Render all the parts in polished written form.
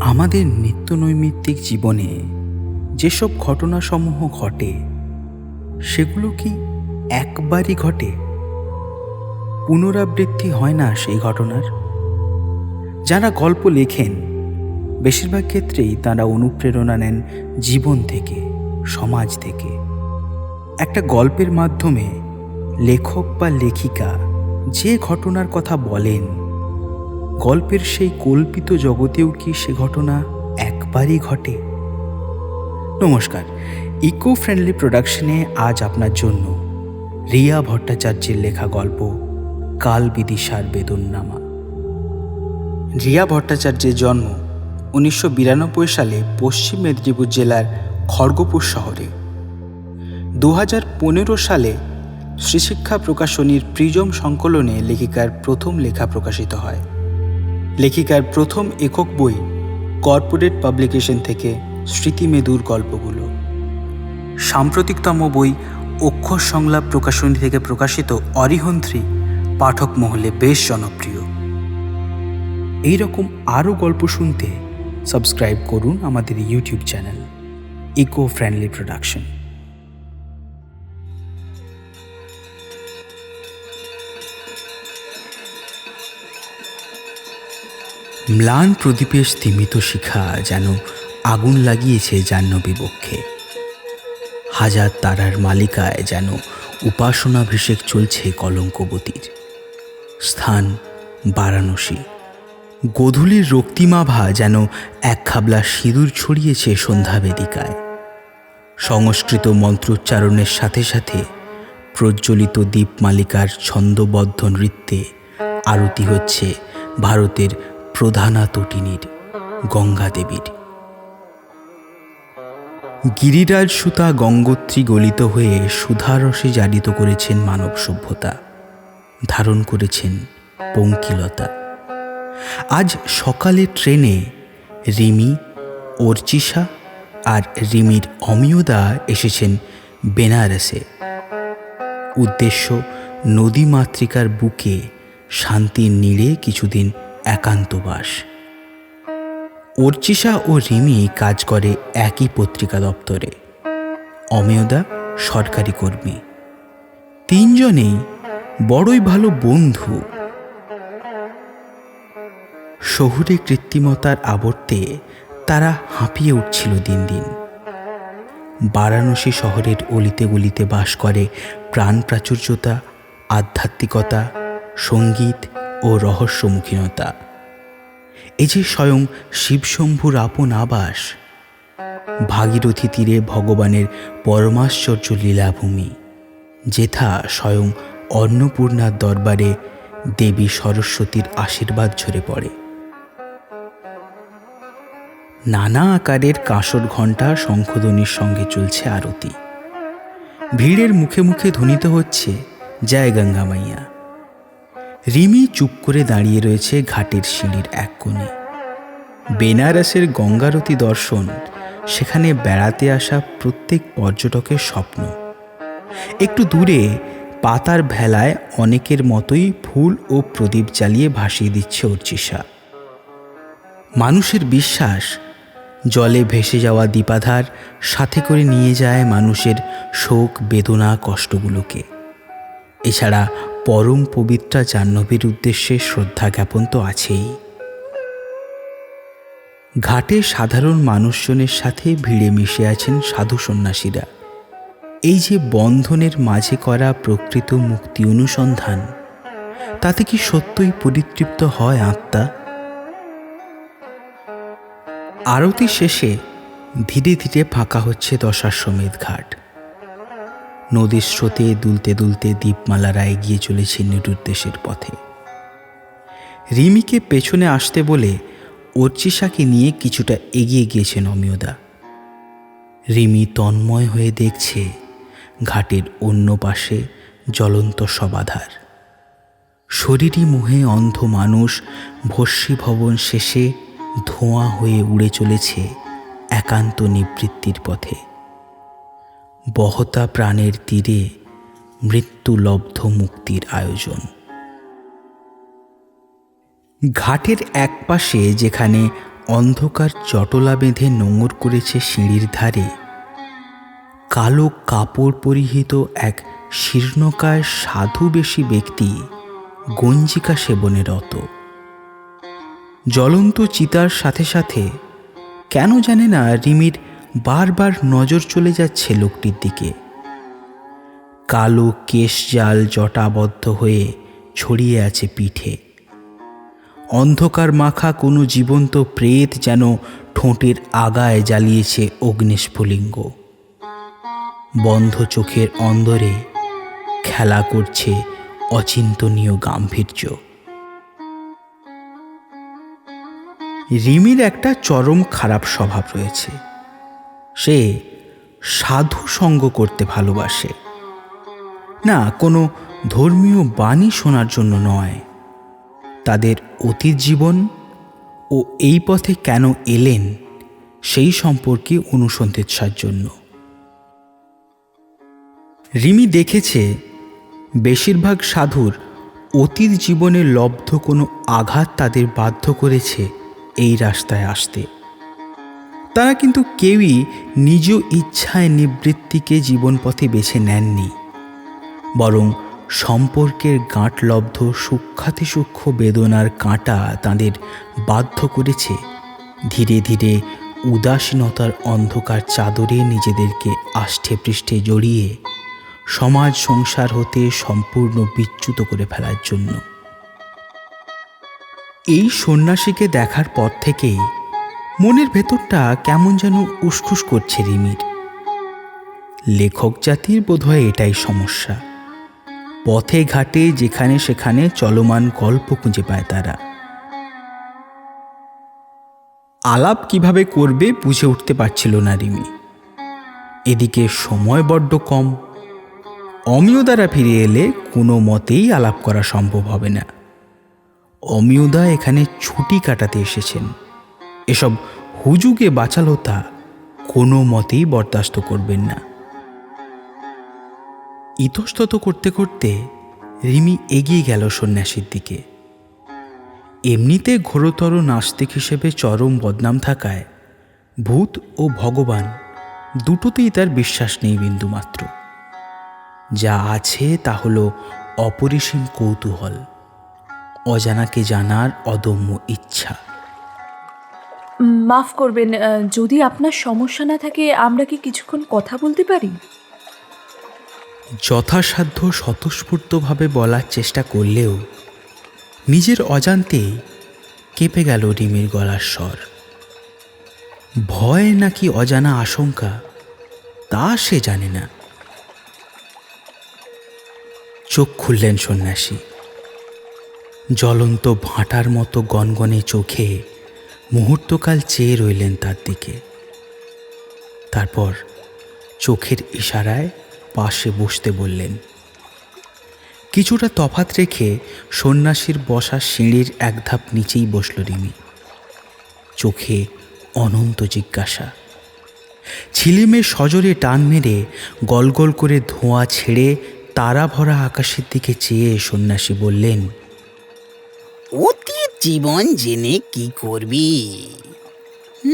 আমাদের নিত্যনৈমিত্তিক জীবনে যেসব ঘটনাসমূহ ঘটে সেগুলো কি একবারই ঘটে? পুনরাবৃত্তি হয় না সেই ঘটনার? যারা গল্প লেখেন বেশিরভাগ ক্ষেত্রেই তারা অনুপ্রেরণা নেন জীবন থেকে, সমাজ থেকে। একটা গল্পের মাধ্যমে লেখক বা লেখিকা যে ঘটনার কথা বলেন, গল্পের সেই কল্পিত জগতেও কি সে ঘটনা একবারই ঘটে? নমস্কার, ইকো ফ্রেন্ডলি প্রোডাকশনে আজ আপনার জন্য রিয়া ভট্টাচার্যের লেখা গল্প কালবিদিশার বেদননামা। রিয়া ভট্টাচার্যের জন্ম 1992 সালে পশ্চিম মেদিনীপুর জেলার খড়গপুর শহরে। 2015 সালে শ্রীশিক্ষা প্রকাশনীর প্রিজম সংকলনে লেখিকার প্রথম লেখা প্রকাশিত হয়। লেখিকার প্রথম একক বই কর্পোরেট পাবলিকেশন থেকে স্মৃতিমেদুর গল্পগুলো। সাম্প্রতিকতম বই অক্ষর সংলাপ প্রকাশনী থেকে প্রকাশিত অরিহন্ত্রী পাঠক মহলে বেশ জনপ্রিয়। এই রকম আরও গল্প শুনতে সাবস্ক্রাইব করুন আমাদের YouTube channel eco friendly production. ম্লান প্রদীপের স্তিমিত শিখা যেন আগুন লাগিয়েছে জাহ্নবী বক্ষে। হাজার তারার মালিকায় যেন উপাসনাভিষেক চলছে কলঙ্কবতীর। স্থান বারাণসী। গোধূলির রক্তিমাভা যেন এক খাবলা সিঁদুর ছড়িয়েছে সন্ধ্যা বেদিকায়। সংস্কৃত মন্ত্রোচ্চারণের সাথে সাথে প্রজ্বলিত দীপমালিকার ছন্দবদ্ধ নৃত্যে আরতি হচ্ছে ভারতের প্রধানা তটিনীর গঙ্গা দেবীর। গিরিরাজ সুতা গঙ্গোত্রী গলিত হয়ে সুধারসে জারিত করেছেন মানব সভ্যতা, ধারণ করেছেন পঙ্কিলতা। আজ সকালে ট্রেনে রিমি, অর্চিষা আর রিমির অমিয়দা এসেছেন বেনারসে। উদ্দেশ্য নদীমাতৃকার বুকে শান্তির নীড়ে কিছুদিন একান্তবাস। অর্চিষা ও রিমি কাজ করে একই পত্রিকা দপ্তরে। অমিয়দা সরকারি কর্মী। তিনজনেই বড়ই ভালো বন্ধু। শহুরে কৃত্রিমতার আবর্তে তারা হাঁপিয়ে উঠছিল দিন দিন। বারাণসী শহরের অলিতে গলিতে বাস করে প্রাণ প্রাচুর্যতা, আধ্যাত্মিকতা, সঙ্গীত ও রহস্যমুখীনতা। এই যে স্বয়ং শিবশম্ভুর আপন আবাস, ভাগীরথী তীরে ভগবানের পরমাশ্চর্য লীলাভূমি, যেথা স্বয়ং অন্নপূর্ণার দরবারে দেবী সরস্বতীর আশীর্বাদ ঝরে পড়ে। নানা আকারের কাঁসর ঘণ্টা শঙ্খধ্বনির সঙ্গে চলছে আরতি। ভিড়ের মুখে মুখে ধ্বনিত হচ্ছে জয় গঙ্গা মাইয়া। রিমি চুপ করে দাঁড়িয়ে রয়েছে ঘাটের সিঁড়ির এক কোণে। বেনারসের গঙ্গারতি দর্শন সেখানে বেড়াতে আসা প্রত্যেক পর্যটকের স্বপ্ন। একটু দূরে পাতার ভেলায় অনেকের মতোই ফুল ও প্রদীপ জ্বালিয়ে ভাসিয়ে দিচ্ছে অর্চিষা। মানুষের বিশ্বাস, জলে ভেসে যাওয়া দীপাধার সাথে করে নিয়ে যায় মানুষের শোক, বেদনা, কষ্টগুলোকে। এছাড়া পরম পবিত্রা জাহ্নবীর উদ্দেশ্যে শ্রদ্ধা জ্ঞাপন তো আছেই। ঘাটে সাধারণ মানুষজনের সাথে ভিড়ে মিশে আছেন সাধু সন্ন্যাসীরা। এই যে বন্ধনের মাঝে করা প্রকৃত মুক্তি অনুসন্ধান, তাতে কি সত্যই পরিতৃপ্ত হয় আত্মা? আরতি শেষে ধীরে ধীরে ফাঁকা হচ্ছে দশাশ্বমেধ ঘাট। নদীর স্রোতে দুলতে দুলতে দীপমালারা এগিয়ে চলেছে নিরুদ্দেশের পথে। রিমিকে পেছনে আসতে বলে অর্চিষাকে নিয়ে কিছুটা এগিয়ে গিয়েছেন অমিয়দা। রিমি তন্ময় হয়ে দেখছে ঘাটের অন্য পাশে জ্বলন্ত সবাধার। শরীরী মোহে অন্ধ মানুষ ভস্মী ভবন শেষে ধোঁয়া হয়ে উড়ে চলেছে একান্ত নিবৃত্তির পথে। বহতা প্রাণের তীরে মৃত্যুলব্ধ মুক্তির আয়োজন। ঘাটের এক পাশে যেখানে অন্ধকার চটলা বেঁধে নোঙর করেছে সিঁড়ির ধারে, কালো কাপড় পরিহিত এক শীর্ণকায় সাধুবেশী ব্যক্তি গঞ্জিকা সেবনে রত। জ্বলন্ত চিতার সাথে সাথে কেন জানে না রিমির বারবার নজর চলে যাচ্ছে লোকটির দিকে। কালো কেশজাল জটাবদ্ধ হয়ে ছড়িয়ে আছে পিঠে। অন্ধকার মাখা কোনো জীবন্ত প্রেত যেন ঠোঁটের আগায় জ্বালিয়েছে অগ্নিস্ফুলিঙ্গ। বন্ধ চোখের অন্দরে খেলা করছে অচিন্তনীয় গাম্ভীর্য। রিমির একটা চরম খারাপ স্বভাব রয়েছে। সে সাধু সঙ্গ করতে ভালোবাসে না, কোনো ধর্মীয় বাণী শোনার জন্য নয়, তাদের অতীত জীবন ও এই পথে কেন এলেন সেই সম্পর্কে অনুসন্ধিৎসার জন্য। রিমি দেখেছে বেশিরভাগ সাধুর অতীত জীবনে লব্ধ কোনো আঘাত তাদের বাধ্য করেছে এই রাস্তায় আসতে। তারা কিন্তু কেউই নিজ ইচ্ছায় নিবৃত্তিকে জীবনপথে বেছে নেননি, বরং সম্পর্কের গাঁটলব্ধ সূক্ষ্মাতিসূক্ষ্ম বেদনার কাঁটা তাদের বাধ্য করেছে ধীরে ধীরে উদাসীনতার অন্ধকার চাদরে নিজেদেরকে আষ্ঠে পৃষ্ঠে জড়িয়ে সমাজ সংসার হতে সম্পূর্ণ বিচ্যুত করে ফেলার জন্য। এই সন্ন্যাসীকে দেখার পর থেকেই মনের ভেতরটা কেমন যেন উসখুস করছে রিমির। লেখক জাতির বোধহয় এটাই সমস্যা। পথে ঘাটে যেখানে সেখানে চলমান গল্প খুঁজে পায় তারা। আলাপ কিভাবে করবে বুঝে উঠতে পারছিল না রিমি। এদিকে সময় বড্ড কম। অমিয়দারা ফিরে এলে কোনো মতেই আলাপ করা সম্ভব হবে না। অমিয়দা এখানে ছুটি কাটাতে এসেছেন। এসব হুজুগে বাচালতা কোনো মতেই বরদাস্ত করবেন না। ইতস্তত করতে করতে রিমি এগিয়ে গেল সন্ন্যাসীর দিকে। এমনিতে ঘোরতর নাস্তিক হিসেবে চরম বদনাম থাকায় ভূত ও ভগবান দুটোতেই তার বিশ্বাস নেই বিন্দুমাত্র। যা আছে তা হল অপরিসীম কৌতূহল, অজানাকে জানার অদম্য ইচ্ছা। মাফ করবেন, যদি আপনার সমস্যা না থাকে আমরা কি কিছুক্ষণ কথা বলতে পারি? যথাসাধ্য স্বতঃস্ফূর্তভাবে বলার চেষ্টা করলেও নিজের অজান্তেই কেঁপে গেল রিমির গলার স্বর। ভয় নাকি অজানা আশঙ্কা তা সে জানে না। চোখ খুললেন সন্ন্যাসী। জ্বলন্ত ভাঁটার মতো গনগনে চোখে মুহূর্তকাল চেয়ে রইলেন তার দিকে। তারপর চোখের ইশারায় পাশে বসতে বললেন। কিছুটা তফাৎ রেখে সন্ন্যাসীর বসা সিঁড়ির এক ধাপ নিচেই বসল রিমি। চোখে অনন্ত জিজ্ঞাসা। ঝিলিমের সজোরে টান মেরে গলগল করে ধোঁয়া ছেড়ে তারা ভরা আকাশের দিকে চেয়ে সন্ন্যাসী বললেন, অতীত জীবন জেনে কি করবি?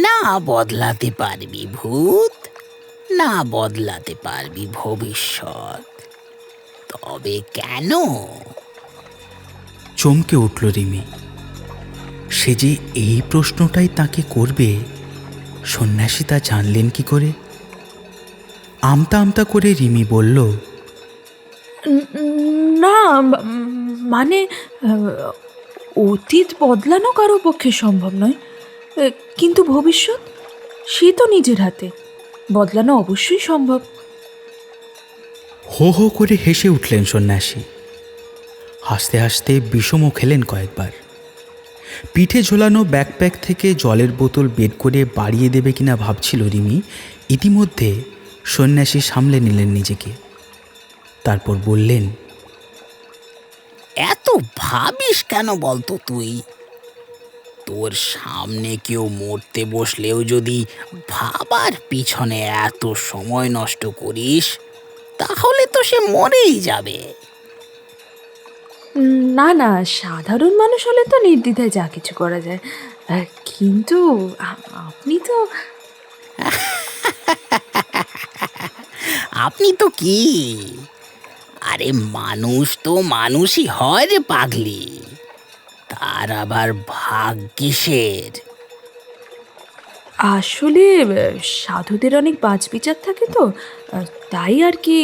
না বদলাতে পারবি ভূত, না বদলাতে পারবি ভবিষ্যৎ। তবে কেন? চমকে উঠল রিমি। সে যে এই প্রশ্নটাই তাকে করবে সন্ন্যাসী তা জানলেন কি করে? আমতা আমতা করে রিমি বলল, না, মানে অতীত বদলানো কারো পক্ষে সম্ভব নয়, কিন্তু ভবিষ্যৎ সে তো নিজের হাতে, বদলানো অবশ্যই সম্ভব। হো হো করে হেসে উঠলেন সন্ন্যাসী। হাসতে হাসতে বিষমও খেলেন কয়েকবার। পিঠে ঝোলানো ব্যাকপ্যাক থেকে জলের বোতল বের করে বাড়িয়ে দেবে কিনা ভাবছিল রিমি। ইতিমধ্যে সন্ন্যাসী সামলে নিলেন নিজেকে। তারপর বললেন, এত ভাবিস কেন বলতো তুই? তোর সামনে কেউ মরতে বসলেও যদি ভাবার পিছনে এত সময় নষ্ট করিস, তাহলে তো সে মরেই যাবে। না না, সাধারণ মানুষ হলে তো নির্দ্বিধায় যা কিছু করা যায়। কিন্তু আপনি তো আপনি তো কি, আরে মানুষ তো মানুষই হয় রে পাগলি, তার আবার ভাগ কিসের? আসলে সাধুদের অনেক বাছবিচার থাকে তো, তাই আর কি।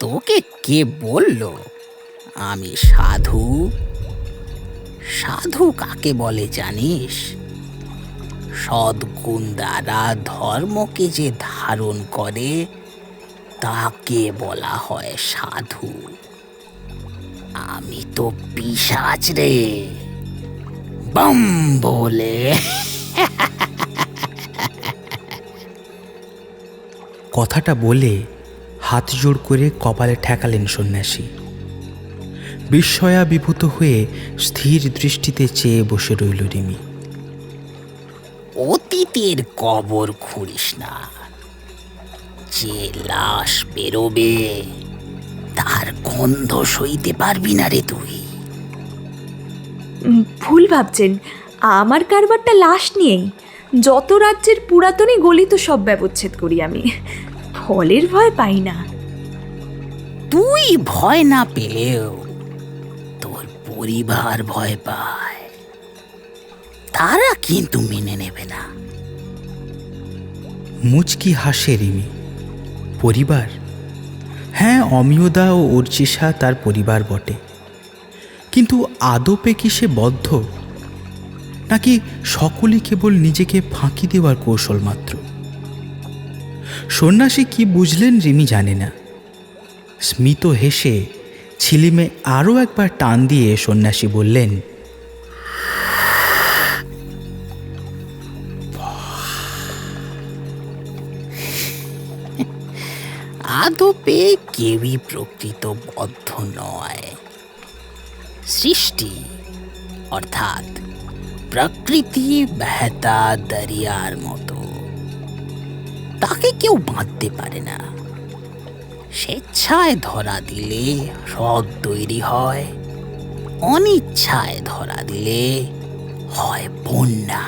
তোকে কে বলল আমি সাধু? সাধু কাকে বলে জানিস? সদ্গুণ দ্বারা ধর্মকে যে ধারণ করে তাকে বলা হয় সাধু। আমি তো পিশাচ রে, বম বলে। কথাটা বলে হাত জোড় করে কপালে ঠেকালেন সন্ন্যাসী। বিস্ময়াবিভূত হয়ে স্থির দৃষ্টিতে চেয়ে বসে রইল রিমি। অতীতের কবর খুঁড়িস না, যে লাশ বেরোবে তার গন্ধ সইতে পারবি না রে তুই। ভুল ভাবছেন, আমার কারবারটা লাশ নিয়েই। যত রাজ্যের পুরাতনই গলিত সব ব্যবচ্ছেদ করি আমি, ফলের ভয় পাই না। তুই ভয় না পেলেও তোর পরিবার ভয় পায়, তারা কিন্তু মেনে নেবে না। মুচকি হাসে রিমি। পরিবার? হ্যাঁ, অমিয়দা ও অর্চিষা তার পরিবার বটে, কিন্তু আদপে কি সে বদ্ধ, নাকি সকলেই কেবল নিজেকে ফাঁকি দেওয়ার কৌশল মাত্র? সন্ন্যাসী কি বুঝলেন রিমি জানে না। স্মিত হেসে ছিলিমে আরও একবার টান দিয়ে সন্ন্যাসী বললেন, আদপে কেউই প্রকৃত বদ্ধ নয়। সৃষ্টি অর্থাৎ প্রকৃতি বেহতা দরিয়ার মতো, তাকে কেউ বাঁধতে পারে না। স্বেচ্ছায় ধরা দিলে হ্রদ তৈরি হয়, অনিচ্ছায় ধরা দিলে হয় বন্যা,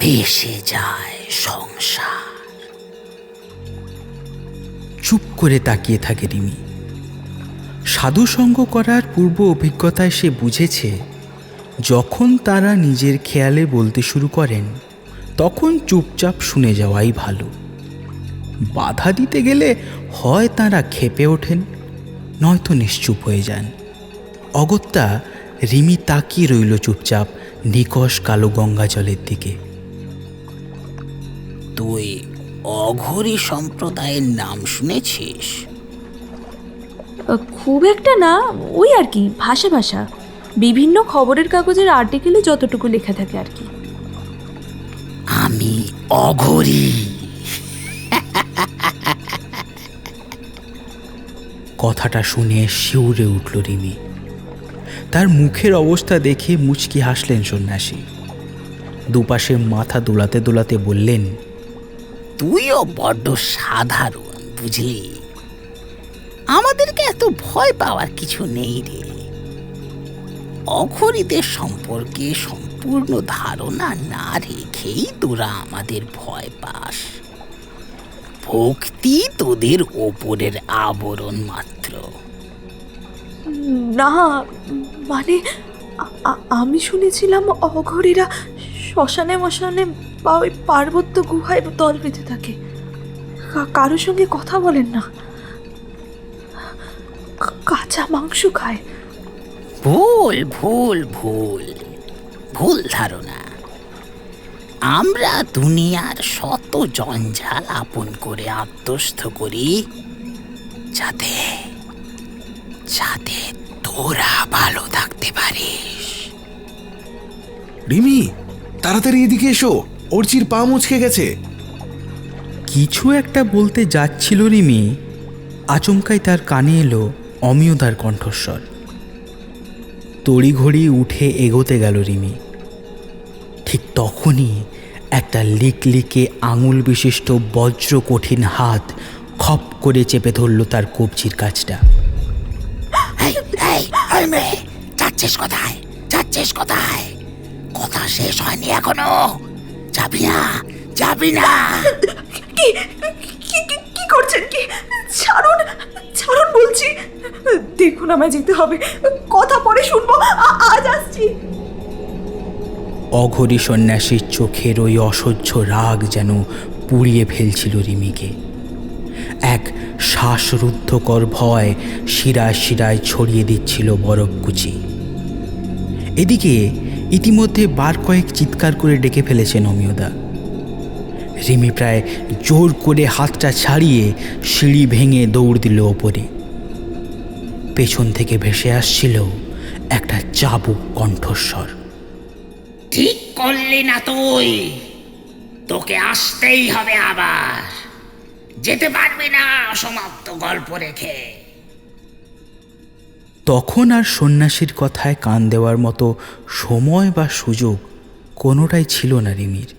ভেসে যায় সংসার। চুপ করে তাকিয়ে থাকে রিমি। সাধুসঙ্গ করার পূর্ব অভিজ্ঞতায় সে বুঝেছে, যখন তারা নিজের খেয়ালে বলতে শুরু করেন তখন চুপচাপ শুনে যাওয়াই ভালো। বাধা দিতে গেলে হয় তারা ক্ষেপে ওঠেন, নয়তো নিশ্চুপ হয়ে যান। অগত্যা রিমি তাকিয়ে রইল চুপচাপ নিকষ কালো গঙ্গা জলের দিকে। তুই অঘোরী সম্প্রদায়ের নাম শুনেছিস? খুব একটা না, ওই আর কি, ভাষা ভাষা বিভিন্ন খবরের কাগজের আর্টিকেলে যতটুকু লেখা থাকে আর কি। আমি অঘোরী। কথাটা শুনে শিউরে উঠল রিমি। তার মুখের অবস্থা দেখে মুচকি হাসলেন সন্ন্যাসী। দুপাশে মাথা দোলাতে দোলাতে বললেন, তুইও বড্ড সাধারণ বুঝলি, আমাদেরকে এত ভয় পাওয়ার কিছু নেই রে। অঘোরীদের সম্পর্কে সম্পূর্ণ ধারণা না রেখেই তোরা আমাদের ভয় পাস। ভক্তি তোদের ওপরের আবরণ মাত্র। না মানে, আমি শুনেছিলাম অঘরীরা শ্মশানে মশানে বা ওই পার্বত্য গুহায় দল বেঁধে থাকে, কারোর সঙ্গে কথা বলেন না, কাঁচা মাংস খায়। ভুল ভুল ভুল ভুল ধারণা। আমরা দুনিয়ার শত জঞ্জাল আপন করে আত্মস্থ করি যাতে যাতে তোরা ভালো থাকতে পারিস। রিমি, তাড়াতাড়ি এদিকে এসো, অর্চির পা মুচকে গেছে। কিছু একটা বলতে যাচ্ছিল রিমি, আচমকাই তার কানে এলো অমিয়দার কণ্ঠস্বর। তড়িঘড়ি উঠে এগোতে গেল রিমি। ঠিক তখনই একটা লিকলিকে আঙুল বিশিষ্ট বজ্র কঠিন হাত খপ করে চেপে ধরল তার কবজির কাছটা। যাচ্ছিস কোথায়? যাচ্ছিস কোথায়? কথা শেষ হয়নি এখনো। যাবি না? যাবি না? কি কি কি- কি করছেন কি? ছাড়ুন, ছাড়ুন বলছি। দেখুন, আমায় যেতে হবে, কথা পরে শুনবো। আজ আসছি। অঘরী সন্ন্যাসীর চোখের ওই অসহ্য রাগ যেন পুড়িয়ে ফেলছিল রিমিকে। এক শ্বাসরুদ্ধকর ভয় শিরায় শিরায় ছড়িয়ে দিচ্ছিল বরফকুচি। এদিকে ইতিমধ্যে বার কয়েক চিৎকার করে ডেকে ফেলেছেন অমিয়দা। রিমি প্রায় জোর করে হাতটা ছাড়িয়ে সিঁড়ি ভেঙে দৌড় দিল ওপরে। পেছন থেকে ভেসে আসছিল একটা চাবুক কণ্ঠস্বর। ঠিক করলি না তুই? তোকে আসতেই হবে আবার। যেতে পারবি না অসমাপ্ত গল্প রেখে। তখন আর সন্ন্যাসীর কথায় কান দেওয়ার মতো সময় বা সুযোগ কোনোটাই ছিল না রিমির।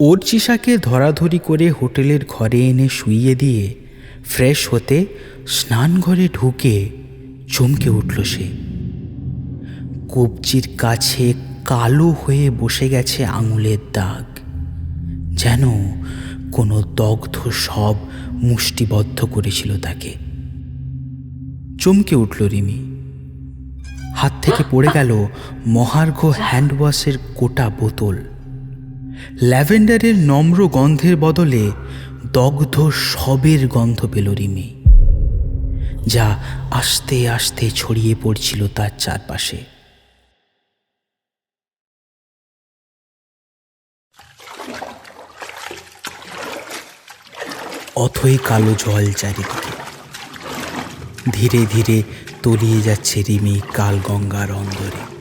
অর্চিষাকে ধরাধরি করে হোটেলের ঘরে এনে শুইয়ে দিয়ে ফ্রেশ হতে স্নানঘরে ঢুকে চমকে উঠল সে। কবজির কাছে কালো হয়ে বসে গেছে আঙুলের দাগ, যেন কোনো দগ্ধ সব মুষ্টিবদ্ধ করেছিল তাকে। চমকে উঠল রিমি। হাত থেকে পড়ে গেল মহার্ঘ হ্যান্ডওয়াশের গোটা বোতল। ল্যাভেন্ডারের নম্র গন্ধের বদলে দগ্ধ সবের গন্ধ পেল রিমি, যা আস্তে আস্তে ছড়িয়ে পড়ছিল তার চারপাশে। অথই কালো জল চারিদিকে। ধীরে ধীরে তলিয়ে যাচ্ছে রিমি কাল গঙ্গার অন্দরে।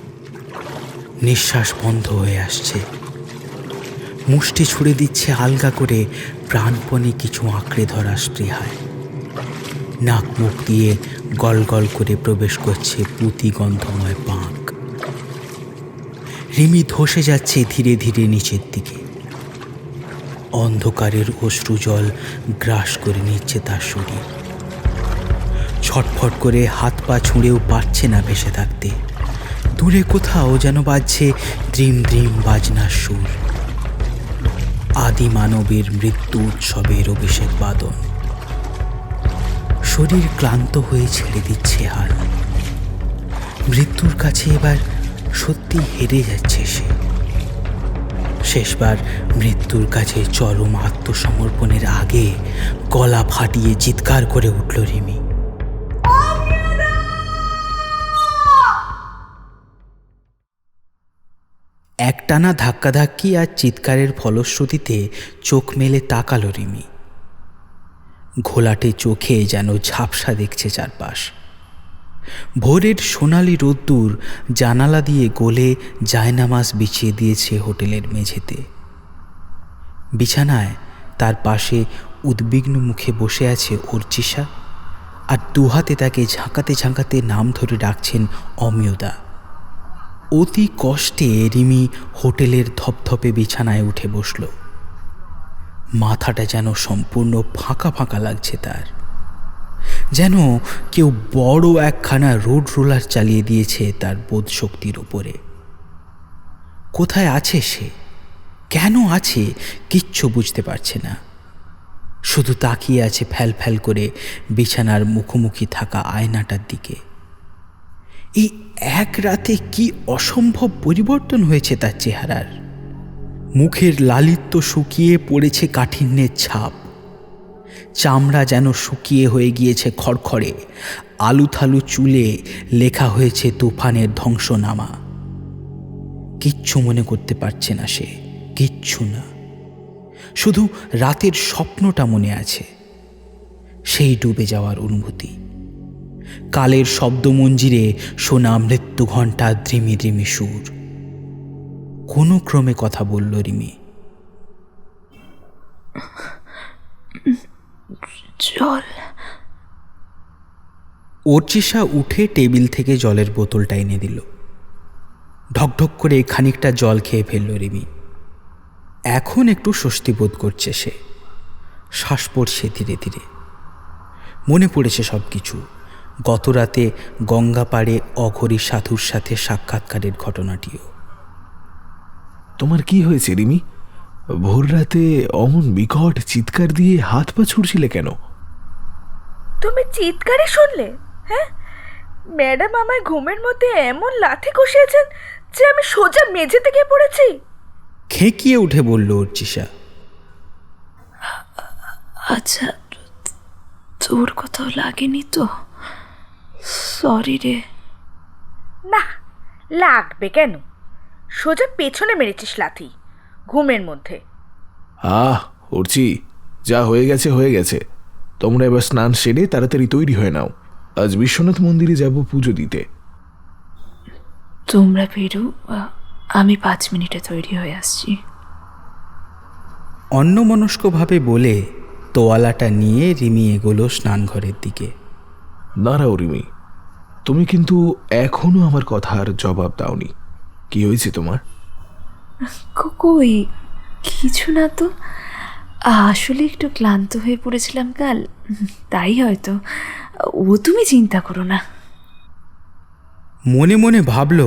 নিঃশ্বাস বন্ধ হয়ে আসছে। মুষ্টি ছুড়ে দিচ্ছে আলগা করে প্রাণপণে কিছু আঁকড়ে ধরা স্পৃহায়। নাক মুখ দিয়ে গল গল করে প্রবেশ করছে পুঁতি গন্ধময় পাঁক। রিমি ধসে যাচ্ছে ধীরে ধীরে নিচের দিকে। অন্ধকারের অশ্রু জল গ্রাস করে নিচ্ছে তার শরীর। ছটফট করে হাত পা ছুঁড়েও পারছে না ভেসে থাকতে। দূরে কোথাও যেন বাজছে দ্রিম দ্রিম বাজনার সুর, আদি মানবের মৃত্যু উৎসবের অভিষেক বাদন। শরীর ক্লান্ত হয়ে ছেড়ে দিচ্ছে হাল। মৃত্যুর কাছে এবার সত্যি হেরে যাচ্ছে সে। শেষবার মৃত্যুর কাছে চরম আত্মসমর্পণের আগে গলা ফাটিয়ে চিৎকার করে উঠল রিমি। একটানা ধাক্কাধাক্কি আর চিৎকারের ফলশ্রুতিতে চোখ মেলে তাকালো রিমি। ঘোলাটে চোখে যেন ঝাপসা দেখছে চারপাশ। ভোরের সোনালি রোদ্দুর জানালা দিয়ে গলে জায়নামাজ বিছিয়ে দিয়েছে হোটেলের মেঝেতে। বিছানায় তার পাশে উদ্বিগ্ন মুখে বসে আছে অর্চিষা, আর দুহাতে তাকে ঝাঁকাতে ঝাঁকাতে নাম ধরে ডাকছেন অমিয়দা। অতি কষ্টে রিমি হোটেলের ধপধপে বিছানায় উঠে বসল। মাথাটা যেন সম্পূর্ণ ফাঁকা ফাঁকা লাগছে তার, যেন কেউ বড় একখানা রোড রোলার চালিয়ে দিয়েছে তার বোধ শক্তির ওপরে। কোথায় আছে সে, কেন আছে, কিচ্ছু বুঝতে পারছে না। শুধু তাকিয়ে আছে ফ্যাল ফ্যাল করে বিছানার মুখোমুখি থাকা আয়নাটার দিকে। এই এক রাতে কি অসম্ভব পরিবর্তন হয়েছে তার চেহারার। মুখের লালিত্য শুকিয়ে পড়েছে কাঠিন্যের ছাপ। চামড়া যেন শুকিয়ে হয়ে গিয়েছে খড়খড়ে। আলুথালু চুলে লেখা হয়েছে তুফানের ধ্বংসনামা। কিচ্ছু মনে করতে পারছে না সে, কিচ্ছু না। শুধু রাতের স্বপ্নটা মনে আছে, সেই ডুবে যাওয়ার অনুভূতি। কালের শব্দমঞ্জিরে শোনা মৃত্যু ঘণ্টা দ্রিমি দ্রিমি সুর। কোনো ক্রমে কথা বলল রিমি। জল। অর্চিষা উঠে টেবিল থেকে জলের বোতলটা এনে দিল। ঢকঢক করে খানিকটা জল খেয়ে ফেলল রিমি। এখন একটু স্বস্তি বোধ করছে সে। শ্বাস পড়ছে ধীরে ধীরে। মনে পড়েছে সব কিছু, গতরাতে গঙ্গা পাড়ে অঘরী সাধুর সাথে সাক্ষাৎকারের ঘটনাটিও। তোমার কি হয়েছে রিমি? ভোর রাতে অমন বিকট চিৎকার দিয়ে হাত পা ছুড়ছিলে কেন? তুমি চিৎকারে শুনলে? হ্যাঁ, ম্যাডাম আমার ঘুমের মধ্যে এমন লাথি কষিয়েছেন যে আমি সোজা মেঝে থেকে পড়েছি। খেঁকিয়ে উঠে বলল অর্চিষা। আচ্ছা, তোর কোথাও লাগেনি তো? সরি রে। না, লাগবে কেন? সোজা পেছনে মেরেছিস লাথি ঘুমের মধ্যে। অর্চি, যা হয়ে গেছে হয়ে গেছে। তোমরা এবার স্নান সেরে তাড়াতাড়ি তৈরি হয়ে নাও। আজ বিশ্বনাথ মন্দিরে যাব পুজো দিতে। তোমরা বেরো, আমি 5 মিনিটে তৈরি হয়ে আসছি। অন্যমনস্কভাবে বলে তোয়ালাটা নিয়ে রিমি এগোলো স্নানঘরের দিকে। দাঁড়াও রিমি, তুমি কিন্তু এখনো আমার কথার জবাব দাওনি। কি হয়েছে তোমার? কই কিছু না তো, আসলে একটু ক্লান্ত হয়ে পড়েছিলাম কাল, তাই হয়তো। ও তুমি চিন্তা করো না। মনে মনে ভাবল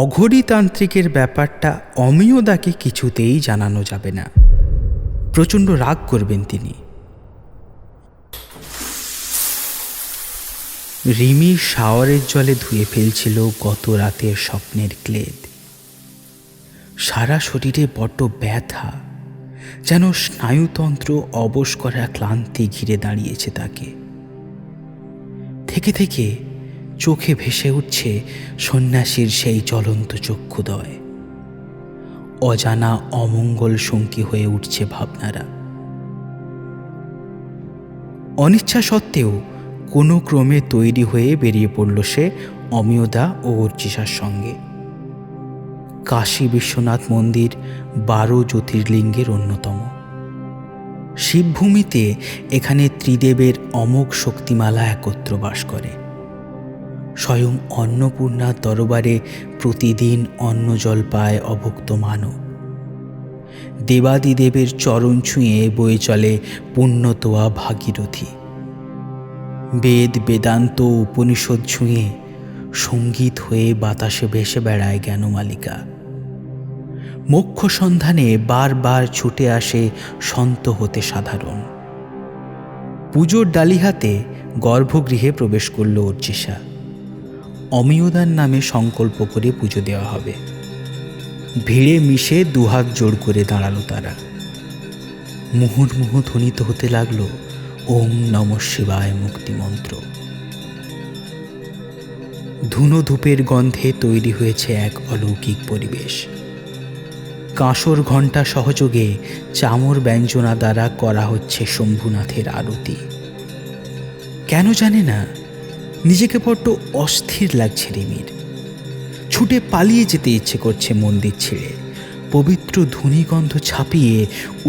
অঘরী তান্ত্রিকের ব্যাপারটা অমিয়দাকে কিছুতেই জানানো যাবে না, প্রচণ্ড রাগ করবেন তিনি। রিমি শাওয়ারের জলে ধুয়ে ফেলছিল গত রাতের স্বপ্নের ক্লেদ। সারা শরীরে বড্ড ব্যথা, যেন স্নায়ুতন্ত্র অবশ করা ক্লান্তি ঘিরে দাঁড়িয়েছে তাকে। থেকে থেকে চোখে ভেসে উঠছে সন্ন্যাসীর সেই জ্বলন্ত চক্ষুদয়। অজানা অমঙ্গল সঙ্গী হয়ে উঠছে ভাবনারা। অনিচ্ছা সত্ত্বেও কোনো ক্রমে তৈরি হয়ে বেরিয়ে পড়ল সে অমিয়দা ও অর্চিষার সঙ্গে। কাশী বিশ্বনাথ মন্দির 12 জ্যোতির্লিঙ্গের অন্যতম। শিবভূমিতে এখানে ত্রিদেবের অমোঘ শক্তিমালা একত্র বাস করে। স্বয়ং অন্নপূর্ণার দরবারে প্রতিদিন অন্ন জল পায় অভুক্ত মানব। দেবাদিদেবের চরণ ছুঁয়ে বয়ে চলে পুণ্যতোয়া ভাগীরথী। বেদ বেদান্ত উপনিষদ ছুঁয়ে সঙ্গীত হয়ে বাতাসে ভেসে বেড়ায় জ্ঞানমালিকা। মোক্ষ সন্ধানে বারবার ছুটে আসে সন্ত হতে সাধারণ। পুজোর ডালি হাতে গর্ভগৃহে প্রবেশ করল অর্চিষা। অমিয়দার নামে সংকল্প করে পুজো দেওয়া হবে। ভিড়ে মিশে দুহাত জোড় করে দাঁড়ালো তারা। মুহুর্মুহু ধ্বনিত হতে লাগলো ওম নমঃ শিবায় মুক্তিমন্ত্র। ধুনো ধূপের গন্ধে তৈরি হয়েছে এক অলৌকিক পরিবেশ। কাঁসর ঘণ্টা সহযোগে চামর ব্যঞ্জনা দ্বারা করা হচ্ছে শম্ভুনাথের আরতি। কেন জানে না, নিজেকে বড্ড অস্থির লাগছে রিমির। ছুটে পালিয়ে যেতে ইচ্ছে করছে মন্দির ছেড়ে। পবিত্র ধূনিগন্ধ ছাপিয়ে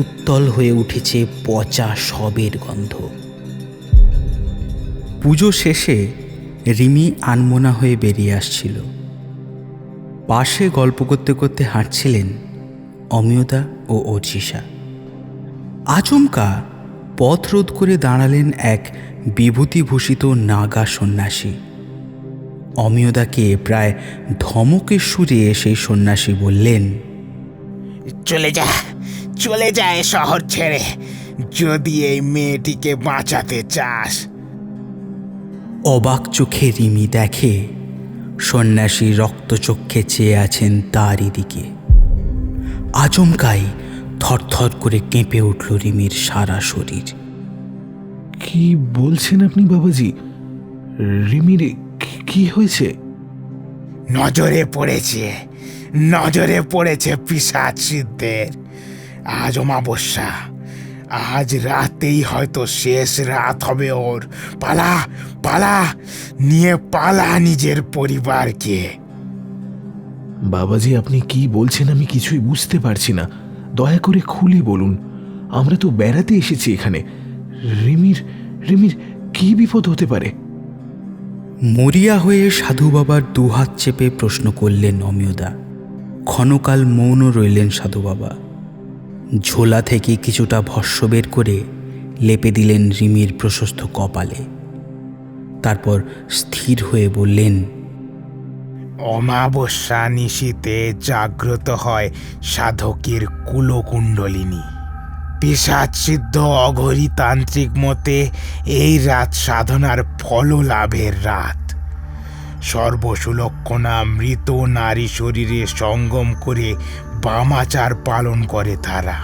উত্তল হয়ে উঠেছে পচা শবের গন্ধ। পুজো শেষে রিমি আনমনা হয়ে বেরিয়ে আসছিল। পাশে গল্প করতে করতে হাঁটছিলেন অমিয়দা ও অর্চিষা। আচমকা পথ রোধ করে দাঁড়ালেন এক বিভূতিভূষিত নাগা সন্ন্যাসী। অমিয়দাকে প্রায় ধমকের সুরে সেই সন্ন্যাসী বললেন, চলে যায় শহর ছেড়ে, যদি এই মেয়েটিকে বাঁচাতে চাস। অবাক চোখে রিমি দেখে সন্ন্যাসী রক্তচক্ষে চেয়ে আছেন তারই দিকে। আচমকাই থরথর করে কেঁপে উঠল রিমির সারা শরীর। কি বলছেন আপনি বাবাজি? রিমির কি হয়েছে? নজরে পড়েছে পিশাচদের। আজ অমাবস্যা, আজ রাতেই হয়তো শেষ রাত হবে ওর। পালা নিজের পরিবারকে। বাবাজি, আপনি কি বলছেন আমি কিছুই বুঝতে পারছি না। দয়া করে খুলে বলুন। আমরা তো বেড়াতে এসেছি এখানে। রিমির কি বিপদ হতে পারে? মরিয়া হয়ে সাধু বাবার দুহাত চেপে প্রশ্ন করলেন অমিয়দা। ক্ষণকাল মৌন রইলেন সাধু বাবা। ঝোলা থেকে কিছুটা ভস্য বের করে লেপে দিলেন রিমির প্রশস্ত কপালে। তারপর স্থির হয়ে বললেন, অমাবস্যা নিশীতে জাগ্রত হয় সাধকের কুলকুণ্ডলিনী। পিশাচ সিদ্ধ অঘরী তান্ত্রিক মতে এই রাত সাধনার ফল লাভের রাত। সর্বসুলক্ষণা মৃত নারী শরীরে সঙ্গম করে বামাচার পালন করে তারা।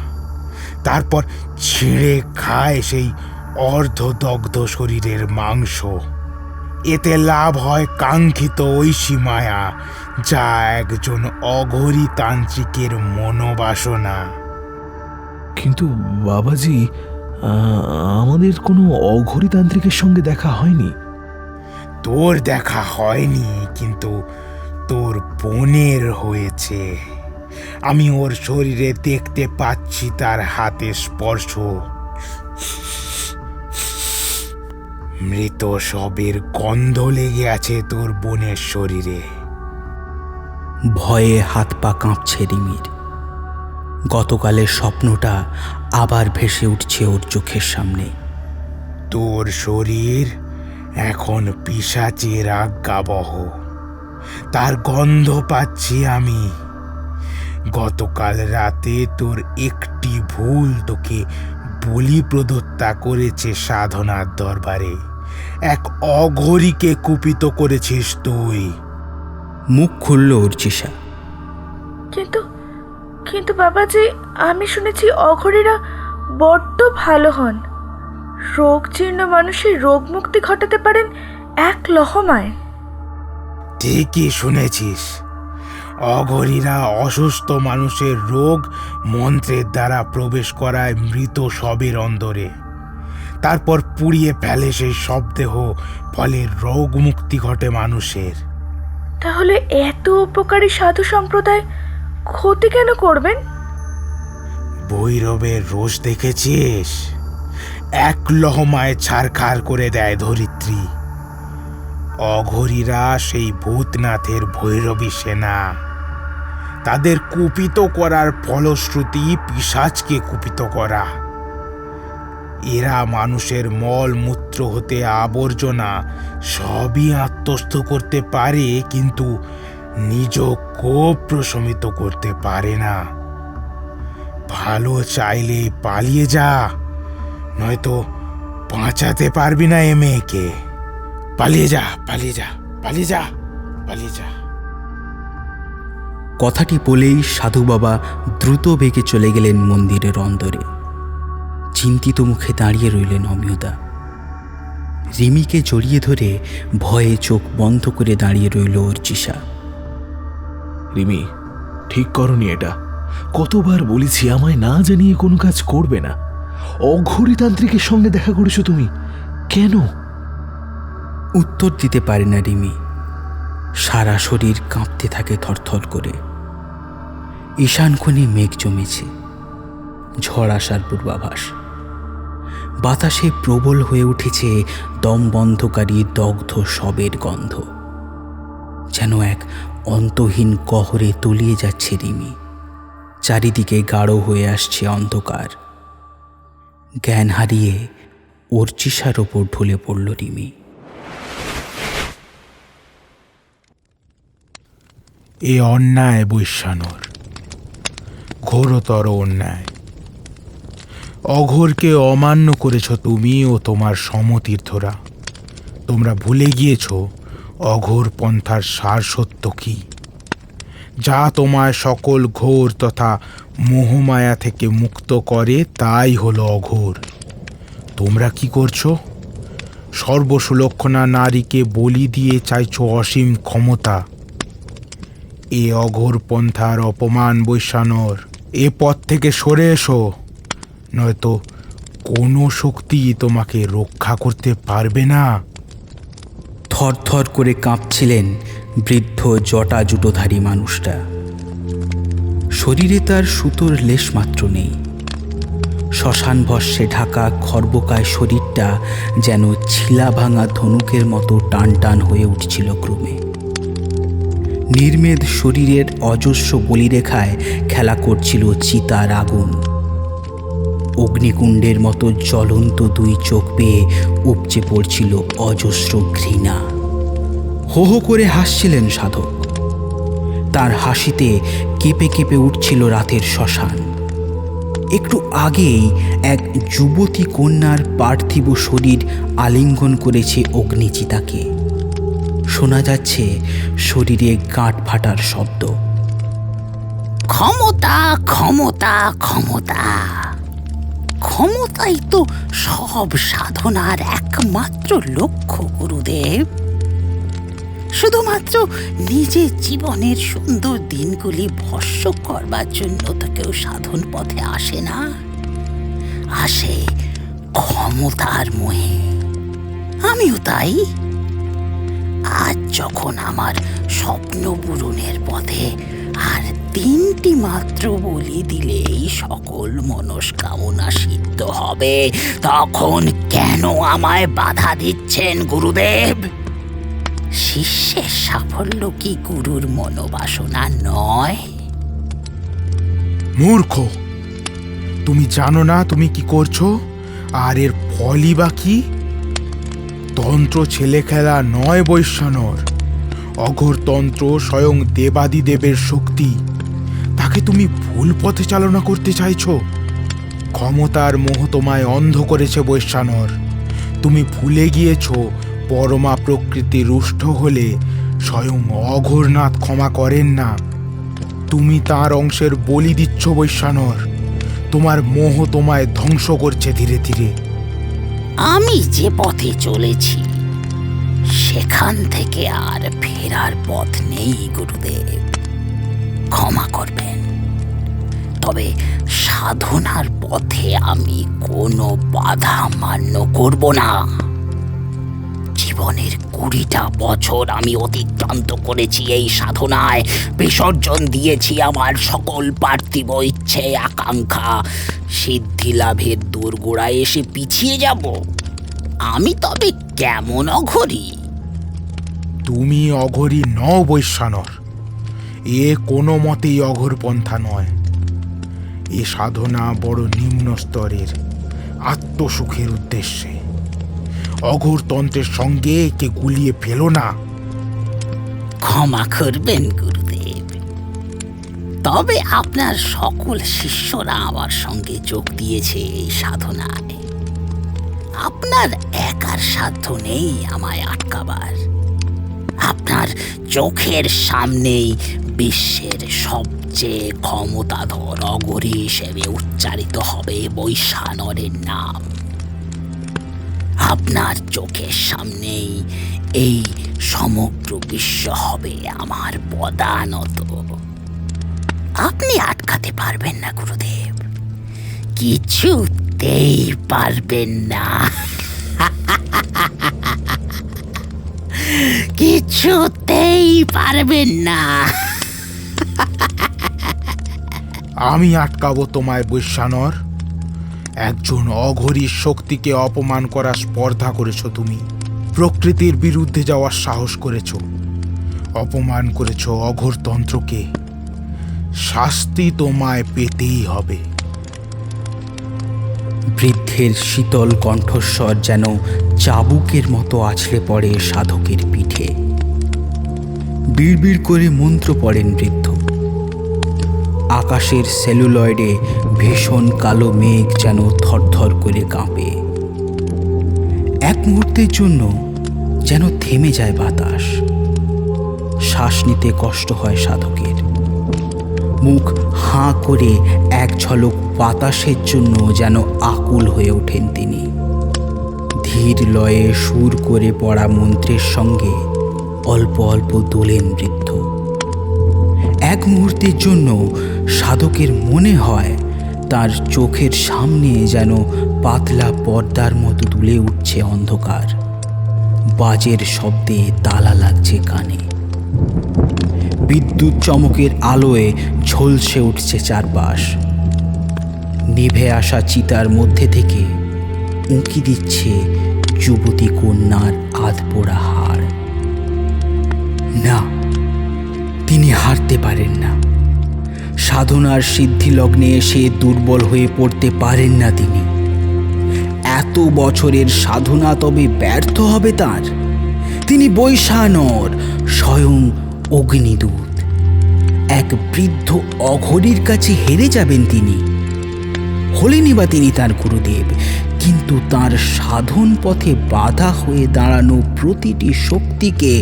তারপর ছিঁড়ে খায় সেই অর্ধদগ্ধ শরীরের মাংস। এতে লাভ হয় কাঙ্ক্ষিত ঐশী মায়া, যা একজন অঘরী তান্ত্রিকের মনোবাসনা। কিন্তু বাবাজি, আমাদের কোনো অঘরী তান্ত্রিকের সঙ্গে দেখা হয়নি। তোর দেখা হয়নি, কিন্তু তোর বোনের হয়েছে। আমি ওর শরীরে দেখতে পাচ্ছি তার হাতে স্পর্শ। মৃত শবের গন্ধ লেগে আছে তোর বোনের শরীরে। ভয়ে হাত পা কাঁপছে রিমির। গতকালের স্বপ্নটা আবার ভেসে উঠছে ওর চোখের সামনে। তোর শরীর এখন পিশাচের আজ্ঞাবহ, তার গন্ধ পাচ্ছি আমি। গতকাল রাতে তোর একটি ভুল তোকে বলি প্রদত্তা করেছে সাধনার দরবারে। এক অঘরীকে কুপিত করেছিস তুই। মুখ খুলল উর্চিষা। কিন্তু কিন্তু বাবাজি, আমি শুনেছি অঘরীরা বড্ড ভালো হন। রোগ জীর্ণ মানুষের রোগ মুক্তি ঘটাতে পারেন এক লহমায়। ঠিকই শুনেছিস। অঘরীরা অসুস্থ মানুষের রোগ মন্ত্রের দ্বারা প্রবেশ করায় মৃত শবের অন্দরে। তারপর পুড়িয়ে ফেলে সেই শবদেহ, ফলে রোগ মুক্তি ঘটে মানুষের। তাহলে এত উপকারী সাধু সম্প্রদায় ক্ষতি কেন করবেন? ভৈরবের রোষ দেখেছিস? এক লহমায় ছারখার করে দেয় ধরিত্রী। অঘরীরা সেই ভূতনাথের ভৈরবী সেনা। তাদের কুপিত করার ফলশ্রুতি পিশাচকে কুপিত করা। এরা মানুষের মল মূত্র হতে আবর্জনা সবই আত্মস্থ করতে পারে, কিন্তু নিজ কোপ প্রশমিত করতে পারে না। ভালো চাইলে পালিয়ে যা, নয়তো বাঁচাতে পারবি না এ মেয়েকে। পালিয়ে যা, পালিয়ে যা, পালিয়ে যা, পালিয়ে যা। কথাটি বলেই সাধু বাবা দ্রুত বেগে চলে গেলেন মন্দিরের অন্দরে। চিন্তিত মুখে দাঁড়িয়ে রইলেন অমিয়দা। রিমিকে জড়িয়ে ধরে ভয়ে চোখ বন্ধ করে দাঁড়িয়ে রইল অর্চিষা। রিমি, ঠিক করনি এটা। কতবার বলেছি আমায় না জানিয়ে কোনো কাজ করবে না। অঘরী তান্ত্রিকের সঙ্গে দেখা করেছো তুমি, কেন? উত্তর দিতে পারে না রিমি। সারা শরীর কাঁপতে থাকে থরথর করে। ঈশান কোণে মেঘ জমেছে, ঝড় আসার পূর্বাভাস। বাতাসে প্রবল হয়ে উঠেছে দম বন্ধকারী দগ্ধ শবের গন্ধ। যেন এক অন্তহীন কহরে তলিয়ে যাচ্ছে রিমি। চারিদিকে গাঢ় হয়ে আসছে অন্ধকার। জ্ঞান হারিয়ে অর্চিষার ওপর ঢলে পড়ল রিমি। এ অন্যায় বৈশ্যানোর, ঘোরতর অন্যায়। অঘোরকে অমান্য করেছ তুমি ও তোমার সমতীর্থরা। তোমরা ভুলে গিয়েছ অঘোর পন্থার সার সত্য কি, যা তোমায় সকল ঘোর তথা মোহমায়া থেকে মুক্ত করে, তাই হলো অঘোর। তোমরা কি করছো? সর্বসুলক্ষণা নারীকে বলি দিয়ে চাইছো অসীম ক্ষমতা। এ অঘোর পন্থার অপমান বৈশ্যানোর। এ পথ থেকে সরে এসো, নয়তো কোনো শক্তি তোমাকে রক্ষা করতে পারবে না। থরথর করে কাঁপছিলেন বৃদ্ধ জটা জুটোধারী মানুষটা। শরীরে তার সুতোর লেশমাত্র নেই। শ্মশান ভস্যে ঢাকা খর্বকায় শরীরটা যেন ছিলা ভাঙা ধনুকের মতো টান টান হয়ে উঠছিল ক্রমে। নির্মেদ শরীরের অজস্র বলিরেখায় খেলা করছিল চিতার আগুন। অগ্নিকুণ্ডের মতো জ্বলন্ত দুই চোখ পেয়ে উপচে পড়ছিল অজস্র ঘৃণা। হো হো করে হাসছিলেন সাধক। তার হাসিতে কেঁপে কেঁপে উঠছিল রাতের শ্মশান। একটু আগেই এক যুবতী কন্যার পার্থিব শরীর আলিঙ্গন করেছে অগ্নিচিতাকে। শোনা যাচ্ছে শরীরে গাঁট ফাটার শব্দ। ক্ষমতা ক্ষমতা ক্ষমতা, ক্ষমতাই তো সব সাধনার একমাত্র লক্ষ্য গুরুদেব। শুধুমাত্র নিজের জীবনের সুন্দর দিনগুলি ভস্য করবার জন্য তো কেউ সাধন পথে আসে না, আসে ক্ষমতার মোহে। আমিও তাই। আজ যখন আমার স্বপ্ন পূরণের পথে আর 3টি মাত্র বলি দিলেই সকল মনস্কামনা সিদ্ধ হবে, তখন কেন আমায় বাধা দিচ্ছেন গুরুদেব? শিষ্যের সাফল্য কি গুরুর মনোবাসনা নয়? মূর্খ, তুমি জানো না তুমি কি করছো, আর এর ফলই বা কি? তন্ত্র ছেলে খেলা নয় বৈশ্যানর। অঘোর তন্ত্র স্বয়ং দেবাদিদেবের শক্তি। তাকে তুমি ভুল পথে চালনা করতে চাইছো। ক্ষমতার মোহ তোমায় অন্ধ করেছে বৈশ্যানর। তুমি ভুলে গিয়েছো পরমা প্রকৃতি রুষ্ট হলে স্বয়ং অঘোরনাথ ক্ষমা করেন না। তুমি তার অংশের বলি দিচ্ছ বৈশ্যানর। তোমার মোহ তোমায় ধ্বংস করছে ধীরে ধীরে। আমি যে পথে চলেছি সেখান থেকে আর ফেরার পথ নেই গুরুদেব, ক্ষমা করবেন। তবে সাধনার পথে আমি কোনো বাধা মান্য করব না। জীবনের 20টা বছর আমি অতিক্রান্ত করেছি এই সাধনায়, বিসর্জন দিয়েছি আমার সকল পার্থিব ইচ্ছে আকাঙ্ক্ষা। সিদ্ধি লাভের দোরগোড়ায় এসে পিছিয়ে যাব? আমি তবে কেমন অঘরী? তুমি অঘরী নও বৈশ্যানর। এ কোনো মতেই অঘোর পন্থা নয়। এ সাধনা বড় নিম্ন স্তরের, আত্মসুখের উদ্দেশ্যে। অঘোর তন্ত্রের সঙ্গে একে গুলিয়ে ফেলো না। ক্ষমা করবেন গুরুদেব, তবে আপনার সকল শিষ্যরা আমার সঙ্গে যোগ দিয়েছে এই সাধনায়। আপনার একার সাধ্য নেই আমায় আটকাবার। আপনার চোখের সামনেই বিশ্বের সবচেয়ে ক্ষমতাধর অঘরী হিসেবে উচ্চারিত হবে বৈশ্যানরের নাম। আপনার চোখের সামনেই এই সমগ্র বিশ্ব হবে আমার পদানত। আপনি আটকাতে পারবেন না গুরুদেব, কিছুতেই পারবেন না, কিছুতেই পারবেন না। আমি আটকাবো তোমায় বৈশ্যানর? একজন অঘরীর শক্তিকে অপমান করার স্পর্ধা করেছো তুমি। প্রকৃতির বিরুদ্ধে যাওয়ার সাহস করেছো, অপমান করেছো অঘোর তন্ত্রকে। শাস্তি তোমায় পেতেই হবে। বৃদ্ধের শীতল কণ্ঠস্বর যেন চাবুকের মতো আছড়ে পড়ে সাধকের পিঠে। বিড়বিড় করে মন্ত্র পড়েন বৃদ্ধ। আকাশের সেলুলয়েডে ভীষণ কালো মেঘ যেন থরথর করে কাঁপে। এক মুহূর্তের জন্য যেন থেমে যায় বাতাস। শ্বাস নিতে কষ্ট হয় সাধকের। মুখ হাঁ করে এক ঝলক বাতাসের জন্য যেন আকুল হয়ে ওঠেন তিনি। ধীর লয়ে সুর করে পড়া মন্ত্রের সঙ্গে অল্প অল্প দোলেন বৃদ্ধ। এক মুহূর্তের জন্য সাধকের মনে হয় তার চোখের সামনে যেন পাতলা পর্দার মতো দুলে উঠছে অন্ধকার। বাজের শব্দে তালা লাগছে কানে। বিদ্যুৎ চমকের আলোয় ঝলসে উঠছে চারপাশ। নিভে আসা চিতার মধ্যে থেকে উঁকি দিচ্ছে যুবতী কন্যার আধপোড়া হাড়। না, তিনি হারতে পারেন না। সাধনার সিদ্ধিলগ্নে এসে দুর্বল হয়ে পড়তে পারেন না তিনি। এত বছরের সাধনা তবে ব্যর্থ হবে তার? তিনি বৈশানর, স্বয়ং অগ্নিদূত। এক বৃদ্ধ অঘরীর কাছে হেরে যাবেন তিনি? হলেনি বা তিনি তার গুরুদেব, কিন্তু তার সাধন পথে বাধা হয়ে দাঁড়ানো প্রতিটি শক্তিকে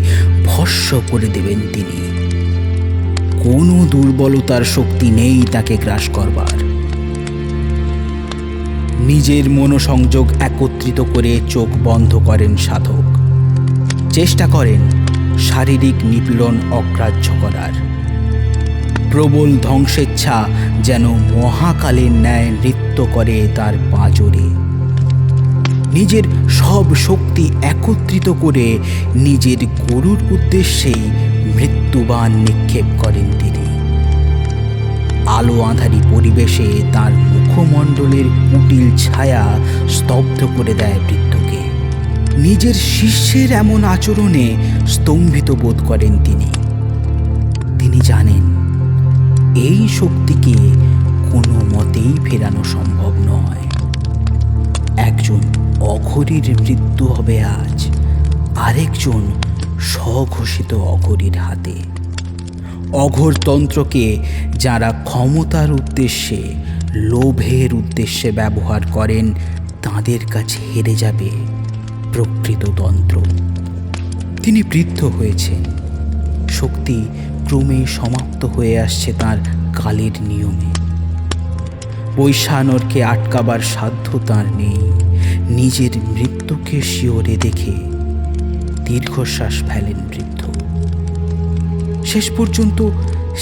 ভস্ম করে দেবেন তিনি। কোনো দুর্বলতার শক্তি নেই তাকে গ্রাস করবার। নিজের মনোসংযোগ একত্রিত করে চোখ বন্ধ করেন সাধক। চেষ্টা করেন শারীরিক নিপীড়ন অগ্রাহ্য করার। প্রবল ধ্বংসেচ্ছা যেন মহাকালের ন্যায় নৃত্য করে তার পাঁজরে। নিজের সব শক্তি একত্রিত করে নিজের গরুর উদ্দেশ্যেই মৃত্যুবাণ নিক্ষেপ করেন তিনি। আলো আঁধারি পরিবেশে তার মুখমণ্ডলের কুটিল ছায়া স্তব্ধ করে দেয় বৃদ্ধকে। নিজের শিষ্যের এমন আচরণে স্তম্ভিত বোধ করেন তিনি। তিনি জানেন এই শক্তিকে কোনো মতেই ফেরানো সম্ভব নয়। একজন অঘরীর মৃত্যু হবে আজ, আরেকজন স্বঘোষিত অঘরীর হাতে। অঘরতন্ত্রকে যারা ক্ষমতার উদ্দেশ্যে, লোভের উদ্দেশ্যে ব্যবহার করেন, তাদের কাছে হেরে যাবে প্রকৃত তন্ত্র। তিনি বৃদ্ধ হয়েছেন। শক্তি ক্রমে সমাপ্ত হয়ে আসছে তার কালের নিয়মে। বৈশানরকে আটকাবার সাধ্য তার নেই। নিজের মৃত্যুকে শিওরে দেখে দীর্ঘশ্বাস ফেলেন বৃদ্ধ। শেষ পর্যন্ত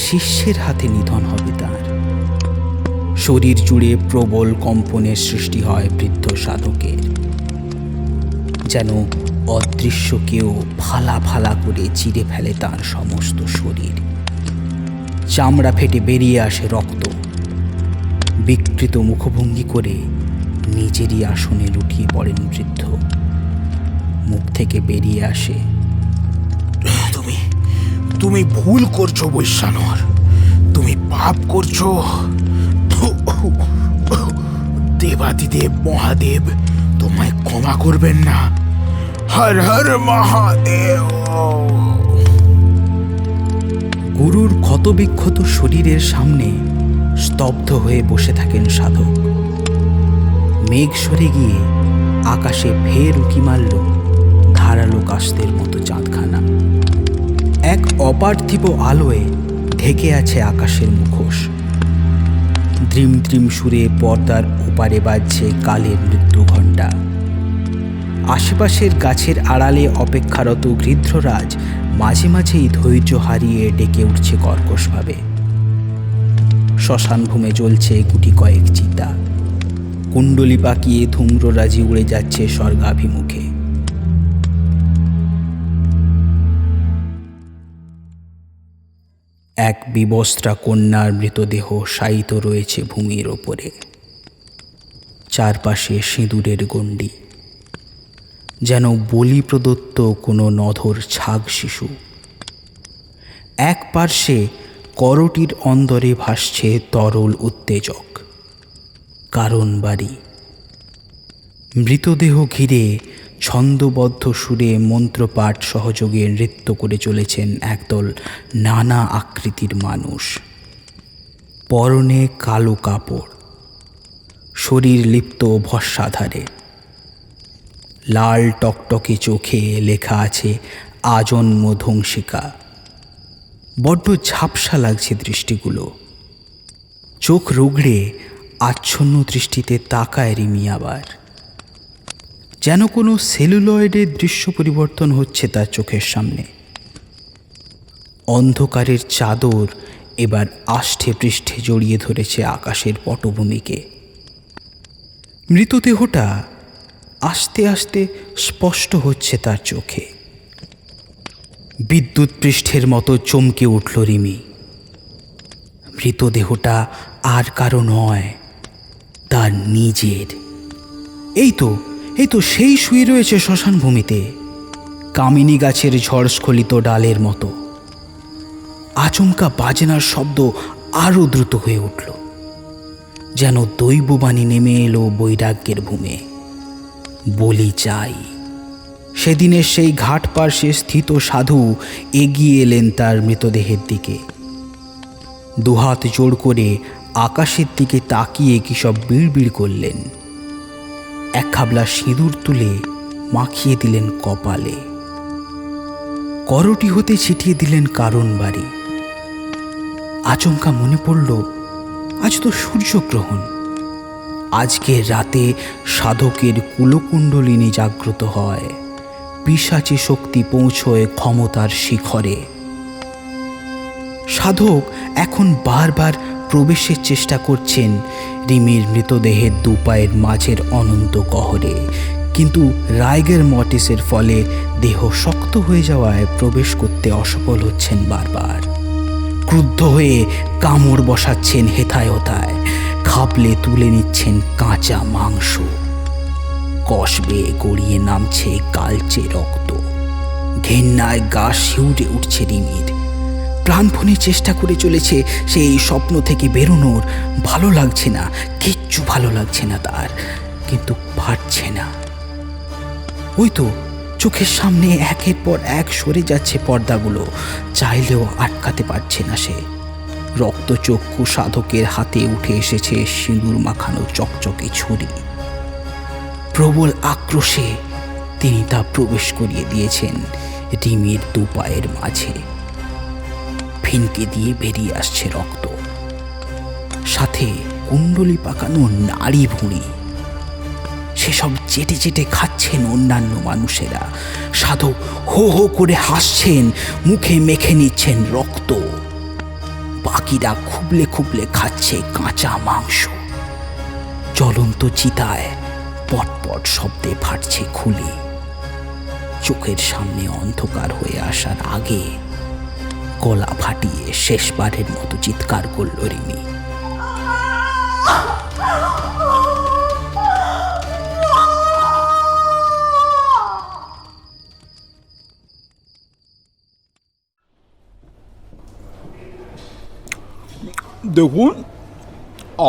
শিষ্যের হাতে নিধন হবে তার। শরীর জুড়ে প্রবল কম্পনের সৃষ্টি হয় বৃদ্ধ সাধকের। যেন অদৃশ্য কেউ ফালা ফালা করে চিরে ফেলে তার সমস্ত শরীর। চামড়া ফেটে বেরিয়ে আসে রক্ত। বিকৃত মুখভঙ্গি করে নিজেরই আসনে লুটিয়ে পড়েন বৃদ্ধ। মুখ থেকে বেরিয়ে আসে, তুমি তুমি ভুল করছো বৈশানর, তুমি পাপ করছো। দেবাদিদেব মহাদেব তোমায় ক্ষমা করবেন না। হর হর মহাদেব। গুরুর ক্ষতবিক্ষত শরীরের সামনে স্তব্ধ হয়ে বসে থাকেন সাধক। মেঘ সরে গিয়ে আকাশে ফের উঁকি মারল ধারালো কাস্তের মতো চাঁদখানা। এক অপার্থিব আলোয় ঢেকে আছে আকাশের মুখোশ। দ্রিম দ্রিম সুরে পর্দার ওপারে বাজছে কালের মৃত্যু ঘণ্টা। আশেপাশের গাছের আড়ালে অপেক্ষারত গৃধ্ররাজ মাঝে মাঝেই ধৈর্য হারিয়ে ডেকে উঠছে কর্কশভাবে। শ্মশান ভূমে জ্বলছে গুটি কয়েক চিতা। কুণ্ডলি পাকিয়ে ধূম্ররাজি উড়ে যাচ্ছে স্বর্গাভিমুখে। এক বিবস্ত্রা কন্যার মৃতদেহ শায়িত রয়েছে ভূমির ওপরে। চারপাশে সিঁদুরের গণ্ডি, যেন বলি প্রদত্ত কোনো নধর ছাগ শিশু। এক পার্শ্বে করটির অন্দরে ভাসছে তরল উত্তেজক। কারণ বাড়ি। মৃতদেহ ঘিরে ছন্দবদ্ধ সুরে মন্ত্রপাঠ সহযোগে নৃত্য করে চলেছেন একদল নানা আকৃতির মানুষ। পরনে কালো কাপড়, শরীর লিপ্ত ভস্মাধারে। লাল টকটকে চোখে লেখা আছে আজন্ম ধ্বংসিকা। বড্ড ঝাপসা লাগছে দৃষ্টিগুলো। চোখ রুগড়ে আচ্ছন্ন দৃষ্টিতে তাকায় রিমি আবার। যেন কোনো সেলুলয়েডের দৃশ্য পরিবর্তন হচ্ছে তার চোখের সামনে। অন্ধকারের চাদর এবার আষ্ঠে পৃষ্ঠে জড়িয়ে ধরেছে আকাশের পটভূমিকে। মৃতদেহটা আস্তে আস্তে স্পষ্ট হচ্ছে তার চোখে। বিদ্যুৎ পৃষ্ঠের মতো চমকে উঠল রিমি। মৃতদেহটা আর কারো নয়, তার নিজের। এই তো সেই শুয়ে রয়েছে শ্মশান ভূমিতে, কামিনী গাছের ঝড়স্খলিত ডালের মতো। আচমকা বাজনার শব্দ আরও দ্রুত হয়ে উঠল, যেন দৈববাণী নেমে এলো বৈরাগ্যের ভূমে। বলি চাই। সেদিনের সেই ঘাট পার্শ্বে স্থিত সাধু এগিয়ে এলেন তার মৃতদেহের দিকে। দুহাত জোড় করে আকাশের দিকে তাকিয়ে কি সব বিড়বিড় করলেন। এক খাবলা সিঁদুর তুলে মাখিয়ে দিলেন কপালে। করটি হতে ছিটিয়ে দিলেন কারণ বাড়ি। আচমকা মনে পড়ল, আজ তো সূর্যগ্রহণ। আজকের রাতে সাধকের কুলকুণ্ডলিনী জাগ্রত হয়, পিশাচী শক্তি পৌঁছয় ক্ষমতার শিখরে। সাধক এখন বারবার প্রবেশের চেষ্টা করছেন রিমির মৃতদেহের দুপায়ের মাঝের অনন্ত গহরে, কিন্তু রাইগের মর্টিসের ফলে দেহ শক্ত হয়ে যাওয়ায় প্রবেশ করতে অসফল হচ্ছেন বারবার। ক্রুদ্ধ হয়ে কামড় বসাচ্ছেন হেথায় হোথায়, খাপলে তুলে নিচ্ছেন কাঁচা মাংস। কষ বেয়ে গড়িয়ে নামছে কালচে রক্ত। ঘেন্নায় গা শিউরে উঠছে রিমির। প্রাণপণে চেষ্টা করে চলেছে সেই স্বপ্ন থেকে বেরোনোর। ভালো লাগছে না, কিচ্ছু ভালো লাগছে না তার, কিন্তু পারছে না। ওই তো চোখের সামনে একের পর এক সরে যাচ্ছে পর্দাগুলো, চাইলেও আটকাতে পারছে না সে। রক্তচক্ষু সাধকের হাতে উঠে এসেছে সিঁদুর মাখানো চকচকে ছুরি। প্রবল আক্রোশে তিনি তা প্রবেশ করিয়ে দিয়েছেন রিমির দুপায়ের মাঝে। ফিনকে দিয়ে বেরিয়ে আসছে রক্ত, সাথে কুণ্ডলি পাকানো নাড়ি ভুঁড়ি। সেসব চেটে চেটে খাচ্ছেন অন্যান্য মানুষেরা। সাধক হো হো করে হাসছেন, মুখে মেখে নিচ্ছেন রক্ত। বাকিরা খুবলে খুবলে খাচ্ছে কাঁচা মাংস। জ্বলন্ত চিতায় পটপট শব্দে ফাটছে খুলি। চোখের সামনে অন্ধকার হয়ে আসার আগে গলা ফাটিয়ে শেষবারের মতো চিৎকার করল রিমি। দেখুন,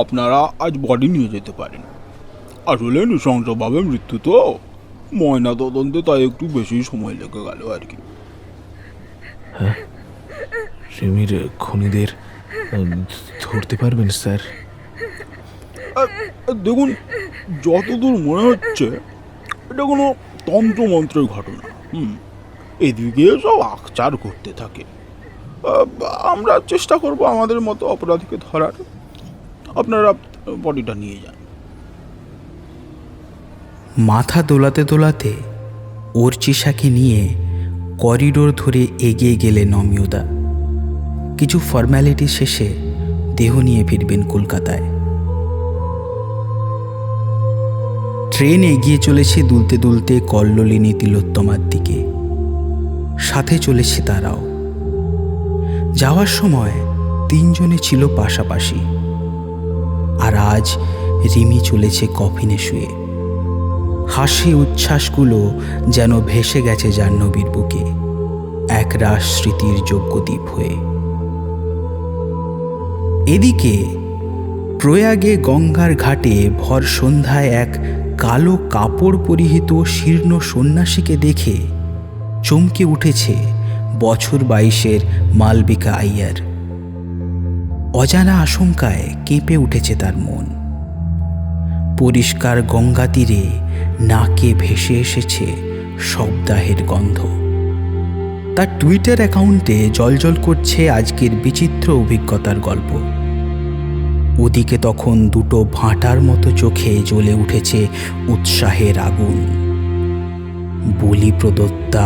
আপনারা আজ বডি নিয়ে যেতে পারেন। আসলে নৃশংসভাবে মৃত্যু তো, ময়না তদন্তে তাই একটু বেশি সময় লেগে গেল আর কি। রিমির খুনিদের ধরতে পারবেন স্যার? দেখুন, যতদূর মনে হচ্ছে এটা কোনো তন্ত্রমন্ত্রের ঘটনা। এদিকে সব আকচার করতে থাকে। আমরা চেষ্টা করব আমাদের মতো অপরাধীকে ধরার। আপনারা বডিটা নিয়ে যান। মাথা দোলাতে দোলাতে অর্চিষাকে নিয়ে করিডোর ধরে এগিয়ে গেলেন অমিয়দা। কিছু ফর্ম্যালিটি শেষে দেহ নিয়ে ফিরবেন কলকাতায়। ট্রেন এগিয়ে চলেছে দুলতে দুলতে কল্লোলিনী তিলোত্তমার দিকে। সাথে চলেছে তারাও। যাওয়ার সময় তিনজনে ছিল পাশাপাশি, আর আজ রিমি চলেছে কফিনে শুয়ে। হাসি উচ্ছ্বাসগুলো যেন ভেসে গেছে জাহ্নবীর বুকে, একরাশ স্মৃতির যজ্ঞদ্বীপ হয়ে। এদিকে প্রয়াগে গঙ্গার ঘাটে ভর সন্ধ্যায় এক কালো কাপড় পরিহিত শীর্ণ সন্ন্যাসীকে দেখে চমকে উঠেছে বছর 22-এর মালবিকা আইয়ার। অজানা আশঙ্কায় কেঁপে উঠেছে তার মন। পরিষ্কার গঙ্গা তীরে নাকে ভেসে এসেছে শবদাহের গন্ধ। তার টুইটার অ্যাকাউন্টে জ্বলজ্বল করছে আজকের বিচিত্র অভিজ্ঞতার গল্প। ওদিকে তখন দুটো ভাঁটার মতো চোখে জ্বলে উঠেছে উৎসাহের আগুন। বলি প্রদত্তা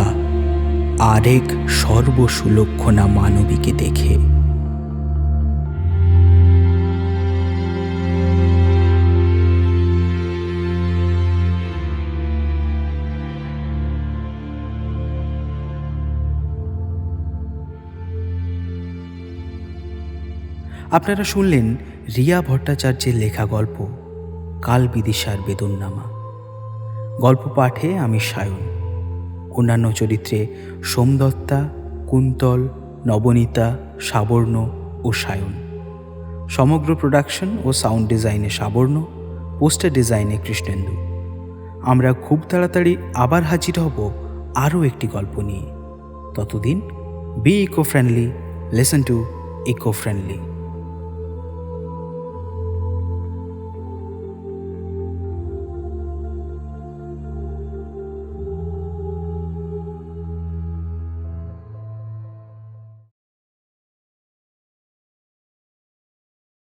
আরেক সর্বসুলক্ষণা মানবীকে দেখে। আপনারা শুনলেন রিয়া ভট্টাচার্যের লেখা গল্প কালবিদিশার বেদননামা। গল্প পাঠে আমি সায়ন। অন্যান্য চরিত্রে সোমদত্তা, কুন্তল, নবনীতা, সাবর্ণ ও সায়ন। সমগ্র প্রোডাকশন ও সাউন্ড ডিজাইনে সাবর্ণ, পোস্টার ডিজাইনে কৃষ্ণেন্দু। আমরা খুব তাড়াতাড়ি আবার হাজির হব আরও একটি গল্প নিয়ে। ততদিন be eco friendly, listen to eco friendly.